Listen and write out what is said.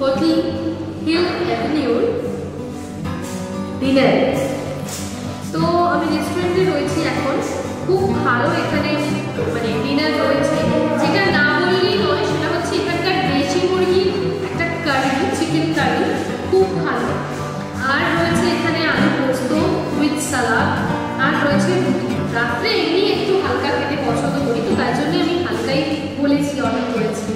Hotel hill অ্যাভিনিউর dinner. তো আমি রেস্টুরেন্টে রয়েছি এখন, খুব ভালো এখানে মানে ডিনার রয়েছে, যেটা না বললেই নয় সেটা হচ্ছে এখানকার দেশি মুরগির একটা কারি, চিকেন কারি খুব ভালো। আর রয়েছে এখানে আলু পোস্ত উইথ সালাদ, আর রয়েছে রাত্রে এমনি একটু হালকা খেতে পছন্দ করি, তো তাই জন্য আমি হালকাই বলেছি, অর্ডার করেছি।